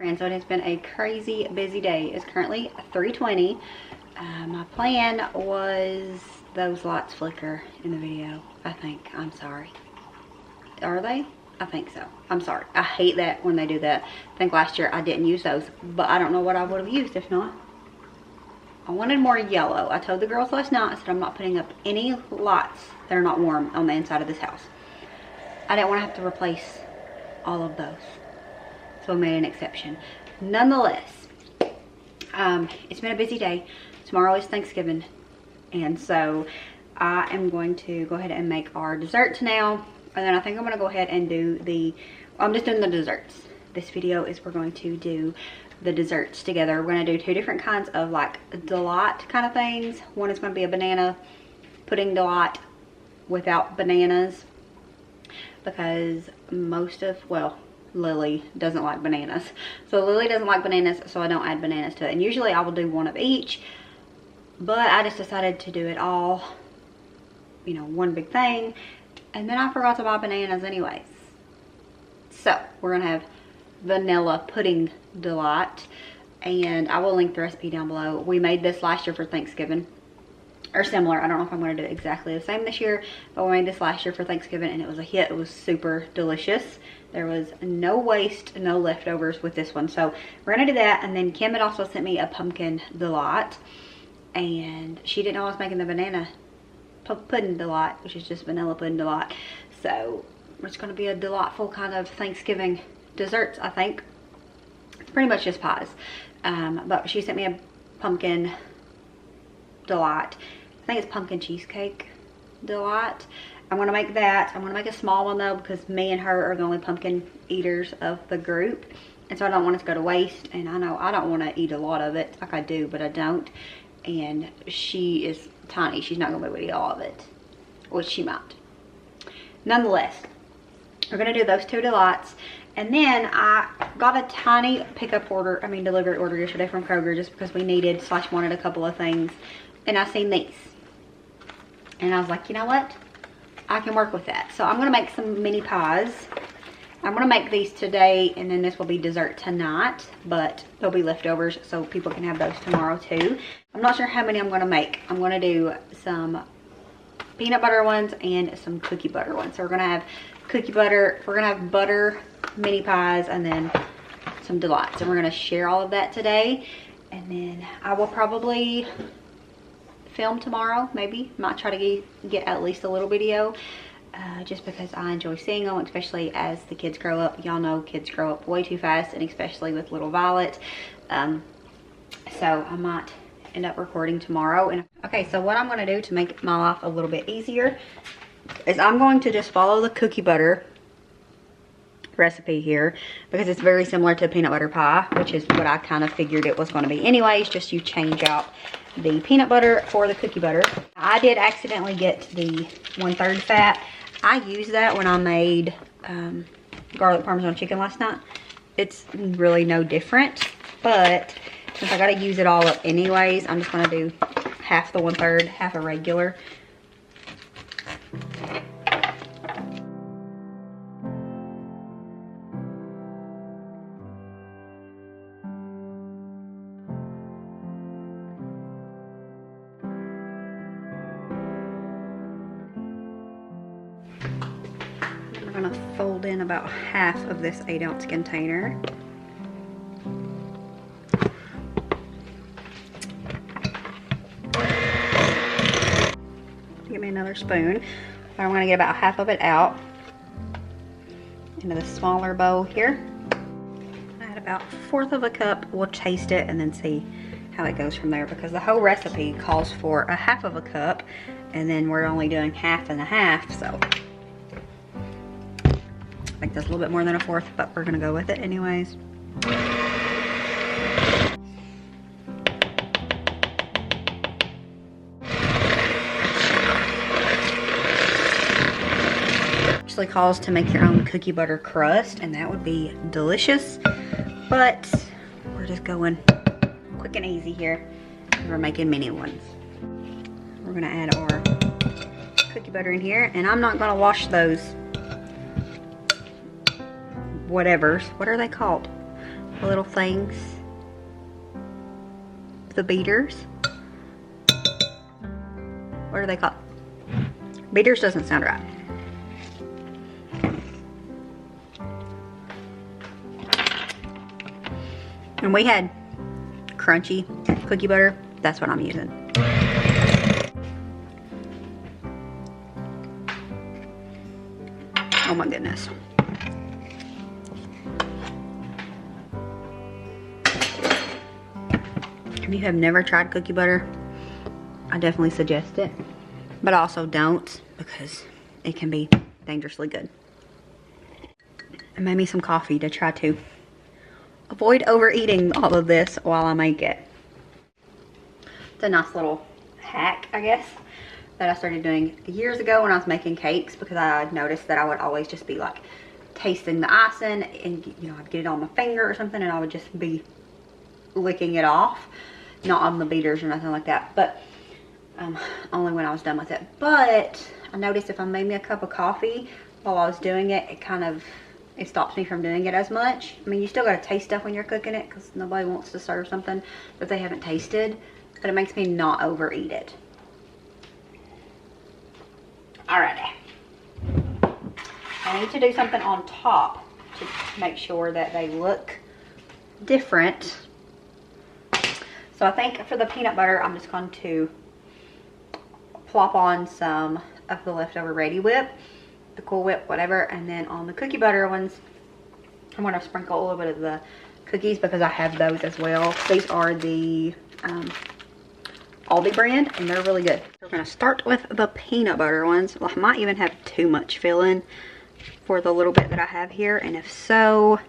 And so it has been a crazy busy day. It's currently 3:20. My plan was those lights flicker in the video, I think. I'm sorry. Are they? I think so. I'm sorry. I hate that when they do that. I think last year I didn't use those, but I don't know what I would have used if not. I wanted more yellow. I told the girls last night, I said I'm not putting up any lights that are not warm on the inside of this house. I didn't want to have to replace all of those. So I made an exception. Nonetheless, it's been a busy day. Tomorrow is Thanksgiving. And so I am going to go ahead and make our desserts now. And then I think I'm going to go ahead and do I'm just doing the desserts. This video is we're going to do the desserts together. We're going to do 2 different kinds of like delight kind of things. One is going to be a banana pudding delight without bananas, because Lily doesn't like bananas. So Lily doesn't like bananas, so I don't add bananas to it. And usually I will do one of each, but I just decided to do it all, you know, one big thing. And then I forgot to buy bananas anyways. So we're gonna have vanilla pudding delight, and I will link the recipe down below. We made this last year for Thanksgiving, or similar. I don't know if I'm going to do exactly the same this year, but we made this last year for Thanksgiving and it was a hit. It was super delicious. There was no waste, no leftovers with this one. So we're going to do that. And then Kim had also sent me a pumpkin delight, and she didn't know I was making the banana pudding delight, which is just vanilla pudding delight. So it's going to be a delightful kind of Thanksgiving desserts, I think. It's pretty much just pies. But she sent me a pumpkin delight. I think it's pumpkin cheesecake delight. I'm going to make that. I'm going to make a small one though, because me and her are the only pumpkin eaters of the group. And so I don't want it to go to waste. And I know I don't want to eat a lot of it. Like I do, but I don't. And she is tiny. She's not going to be able to eat all of it. Which she might. Nonetheless, we're going to do those 2 delights. And then I got a tiny delivery order yesterday from Kroger, just because we wanted a couple of things. And I seen these. And I was like, you know what? I can work with that. So I'm going to make some mini pies. I'm going to make these today, and then this will be dessert tonight. But they'll be leftovers, so people can have those tomorrow too. I'm not sure how many I'm going to make. I'm going to do some peanut butter ones and some cookie butter ones. So we're going to have cookie butter. We're going to have butter mini pies, and then some delights. And we're going to share all of that today. And then I will probably film tomorrow, maybe. Might try to get at least a little video, just because I enjoy seeing them, especially as the kids grow up. Y'all know kids grow up way too fast, and especially with little Violet. So I might end up recording tomorrow. And okay, so what I'm going to do to make my life a little bit easier is I'm going to just follow the cookie butter recipe here, because it's very similar to peanut butter pie, which is what I kind of figured it was going to be anyways. Just you change out the peanut butter for the cookie butter. I did accidentally get the 1/3 fat. I used that when I made garlic parmesan chicken last night. It's really no different, but since I got to use it all up anyways, I'm just going to do half the 1/3, half a regular. I'm going to fold in about half of this 8-ounce container. Give me another spoon. I'm going to get about half of it out into the smaller bowl here. Add about 1/4 cup. We'll taste it and then see how it goes from there, because the whole recipe calls for 1/2 cup, and then we're only doing 1/2 and 1/2, so I think that's a little bit more than 1/4, but we're gonna go with it anyways. Actually calls to make your own cookie butter crust, and that would be delicious, but we're just going quick and easy here. We're making mini ones. We're gonna add our cookie butter in here, and I'm not gonna wash those whatevers. What are they called? little things. The beaters. What are they called? Beaters doesn't sound right. And we had crunchy cookie butter. That's what I'm using. Oh my goodness. If you have never tried cookie butter, I definitely suggest it. But also don't, because it can be dangerously good. I made me some coffee to try to avoid overeating all of this while I make it. It's a nice little hack, I guess, that I started doing years ago when I was making cakes, because I noticed that I would always just be like tasting the icing and, you know, I'd get it on my finger or something and I would just be licking it off. Not on the beaters or nothing like that, but only when I was done with it. But I noticed if I made me a cup of coffee while I was doing it, it stops me from doing it as much. I mean, you still gotta taste stuff when you're cooking it, because nobody wants to serve something that they haven't tasted, but it makes me not overeat it. Alrighty. I need to do something on top to make sure that they look different. So I think for the peanut butter, I'm just going to plop on some of the leftover Ready Whip, the Cool Whip, whatever. And then on the cookie butter ones, I'm going to sprinkle a little bit of the cookies because I have those as well. These are the Aldi brand and they're really good. We're going to start with the peanut butter ones. Well, I might even have too much filling for the little bit that I have here. And if so,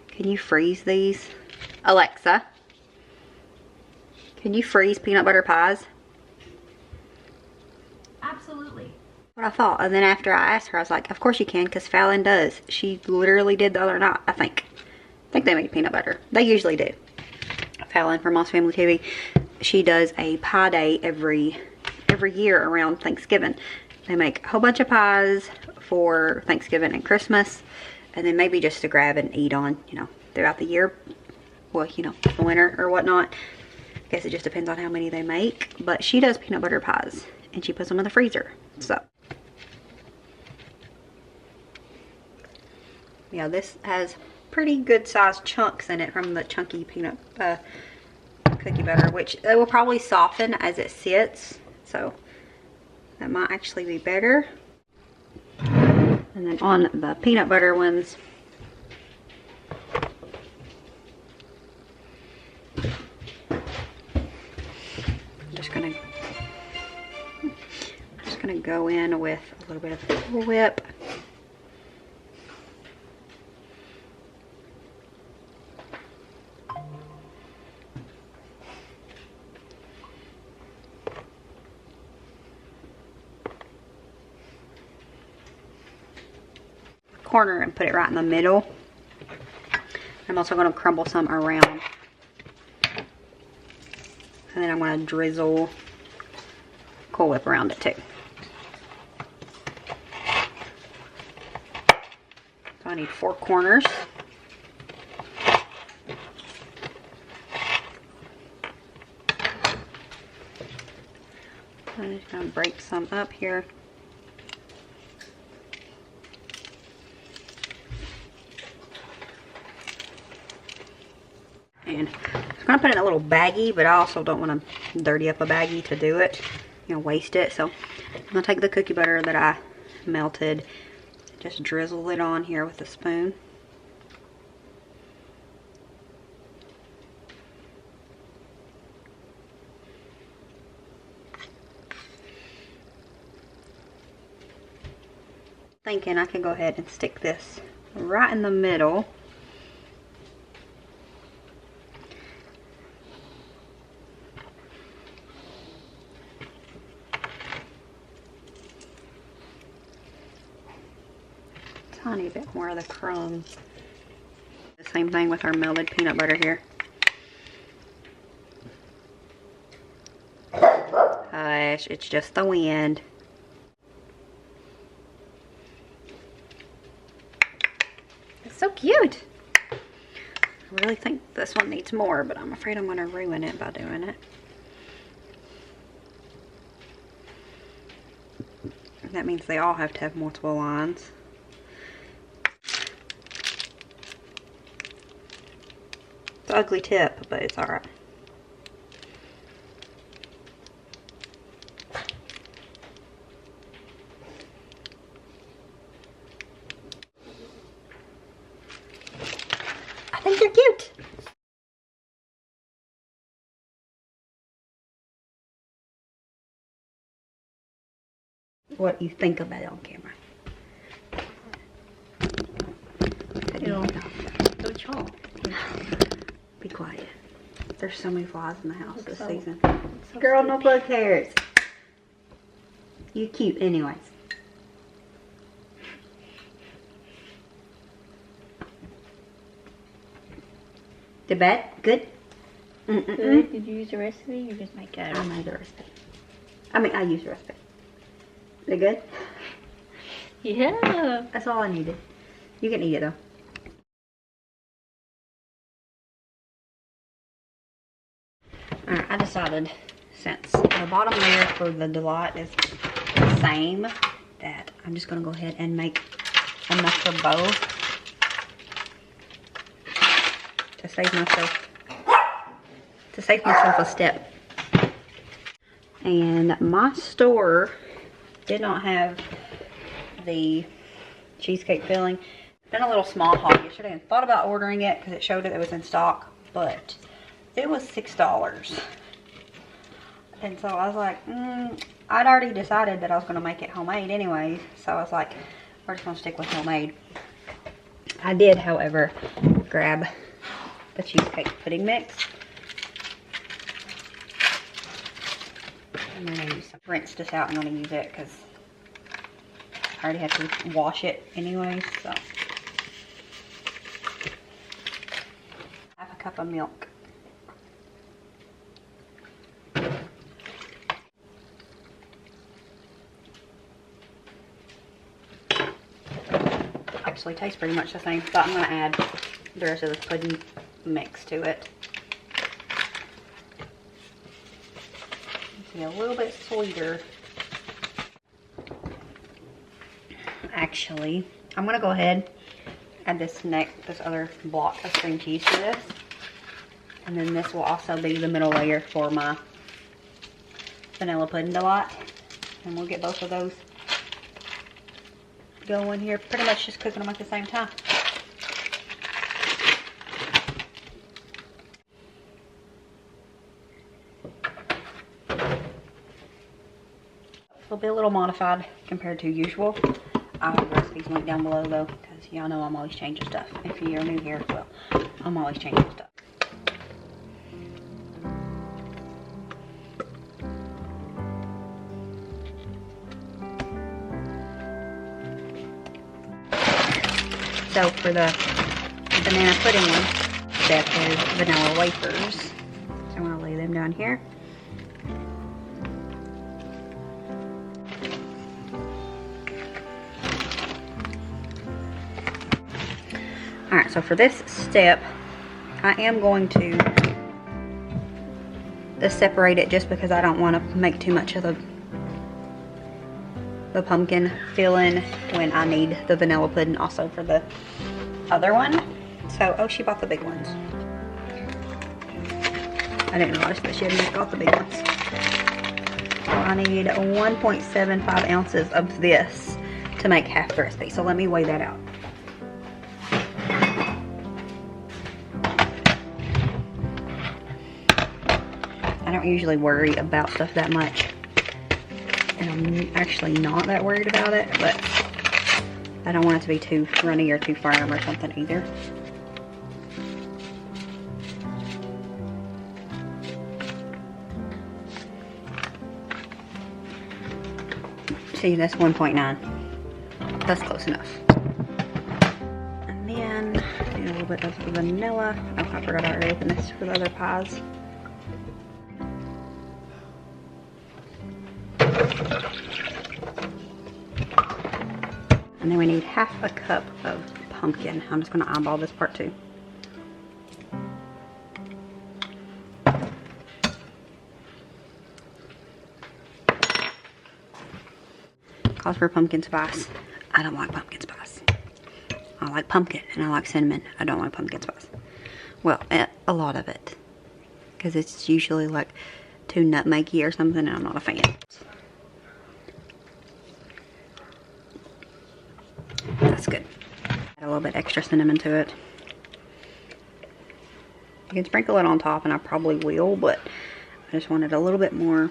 can you freeze these? Alexa, can you freeze peanut butter pies? Absolutely. What I thought. And then after I asked her, I was like, of course you can, because Fallon does. She literally did the other night, I think. I think they make peanut butter. They usually do. Fallon from Moss Family TV. She does a pie day every year around Thanksgiving. They make a whole bunch of pies for Thanksgiving and Christmas. And then maybe just to grab and eat on, you know, throughout the year. Well, you know, the winter or whatnot. I guess it just depends on how many they make. But she does peanut butter pies. And she puts them in the freezer. So. Yeah, this has pretty good sized chunks in it from the chunky peanut cookie butter. Which it will probably soften as it sits. So that might actually be better. And then on the peanut butter ones. I'm just gonna go in with a little bit of Cool Whip. Corner and put it right in the middle. I'm also going to crumble some around. And then I'm going to drizzle Cool Whip around it too. So I need 4 corners. I'm just going to break some up here. And I'm going to put it in a little baggie, but I also don't want to dirty up a baggie to do it. You know, waste it. So I'm going to take the cookie butter that I melted, just drizzle it on here with a spoon. Thinking I can go ahead and stick this right in the middle. Tiny bit more of the crumbs. The same thing with our melted peanut butter here. Hush, it's just the wind. It's so cute. I really think this one needs more, but I'm afraid I'm going to ruin it by doing it. That means they all have to have multiple lines. It's an ugly tip, but it's alright. I think they're cute. What you think about it on camera. So chomp. Be quiet. There's so many flies in the house this season. So Girl, no bug hairs. You cute anyways. The bed? Good? Good. Did you use a recipe? You just make it. I made the recipe. I mean, I used the recipe. They good? Yeah. That's all I needed. You can eat it though. Alright, I decided since the bottom layer for the delight is the same, that I'm just going to go ahead and make enough for both to save myself a step. And my store did not have the cheesecake filling. It's been a little small haul yesterday and thought about ordering it because it showed it was in stock, but it was $6. And so I was like, I'd already decided that I was going to make it homemade anyway. So I was like, we're just going to stick with homemade. I did, however, grab the cheesecake pudding mix. I'm going to use some. Rinse this out. I'm going to use it because I already have to wash it anyway. So, half a cup of milk. Actually tastes pretty much the same, but I'm going to add the rest of the pudding mix to it. A little bit sweeter. Actually, I'm gonna go ahead and add this other block of cream cheese to this, and then this will also be the middle layer for my vanilla pudding delight, and we'll get both of those going here. Pretty much just cooking them at the same time. It'll be a little modified compared to usual. I'll have recipes linked down below though, because y'all know I'm always changing stuff. If you're new here, well, I'm always changing stuff. So for the banana pudding one, that is vanilla wafers. So I'm going to lay them down here. Alright, so for this step, I am going to separate it just because I don't want to make too much of the pumpkin filling when I need the vanilla pudding also for the other one. So, oh, she bought the big ones. I didn't realize that she had bought the big ones. So I need 1.75 ounces of this to make half the recipe. So let me weigh that out. I don't usually worry about stuff that much, and I'm actually not that worried about it, but I don't want it to be too runny or too firm or something either. See, that's 1.9. That's close enough. And then a little bit of vanilla. Oh, I forgot I already opened this for the other pies. And then we need half a cup of pumpkin. I'm just going to eyeball this part too. calls for pumpkin spice. I don't like pumpkin spice. I like pumpkin and I like cinnamon. I don't like pumpkin spice. Well, a lot of it. Because it's usually like too nutmeggy or something and I'm not a fan. That's good. Add a little bit extra cinnamon to it. You can sprinkle it on top and I probably will, but I just wanted a little bit more.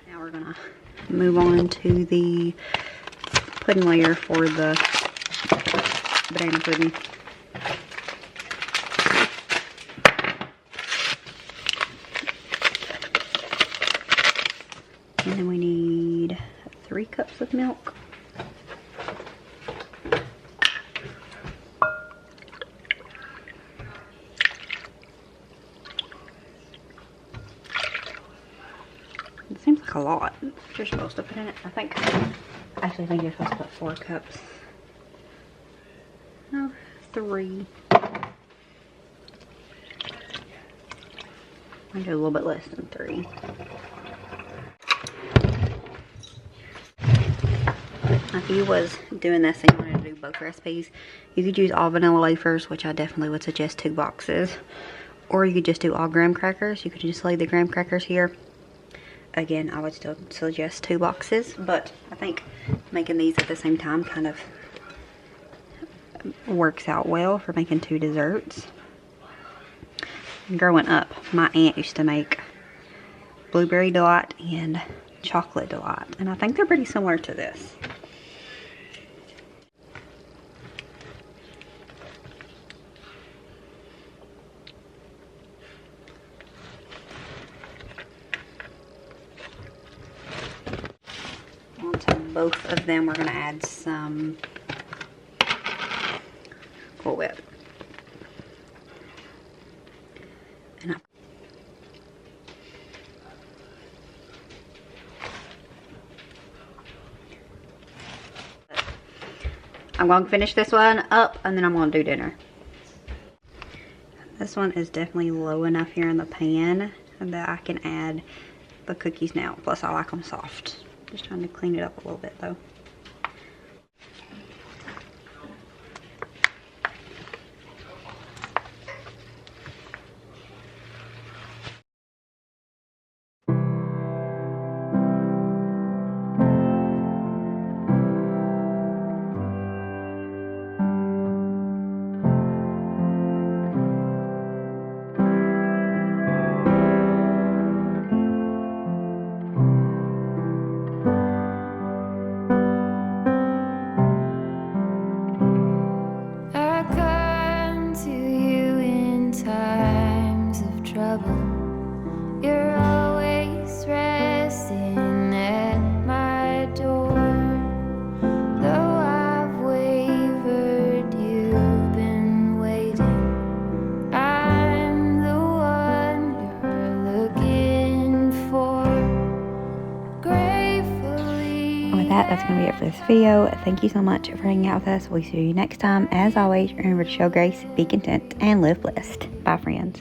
Now we're gonna move on to the pudding layer for the banana pudding. And then we need 3 cups of milk. It seems like a lot. You're supposed to put in it. I actually think you're supposed to put 4 cups. No, 3. I do a little bit less than 3. If you was doing this and you wanted to do both recipes, you could use all vanilla wafers, which I definitely would suggest 2 boxes. Or you could just do all graham crackers. You could just leave the graham crackers here. Again, I would still suggest 2 boxes, but I think making these at the same time kind of works out well for making 2 desserts. Growing up, my aunt used to make blueberry delight and chocolate delight, and I think they're pretty similar to this. Onto both of them, we're going to add some Cool Whip. And I'm going to finish this one up and then I'm going to do dinner. This one is definitely low enough here in the pan that I can add the cookies now. Plus I like them soft. Just trying to clean it up a little bit though. That's going to be it for this video. Thank you so much for hanging out with us. We'll see you next time. As always, remember to show grace, be content, and live blessed. Bye, friends.